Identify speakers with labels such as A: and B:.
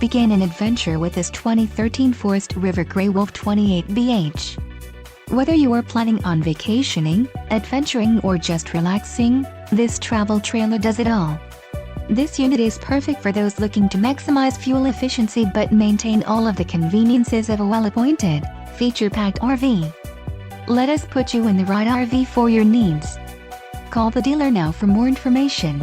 A: begin an adventure with this 2013 Forest River Grey Wolf 28BH. Whether you are planning on vacationing, adventuring or just relaxing, this travel trailer does it all. This unit is perfect for those looking to maximize fuel efficiency but maintain all of the conveniences of a well-appointed, feature-packed RV. Let us put you in the right RV for your needs. Call the dealer now for more information.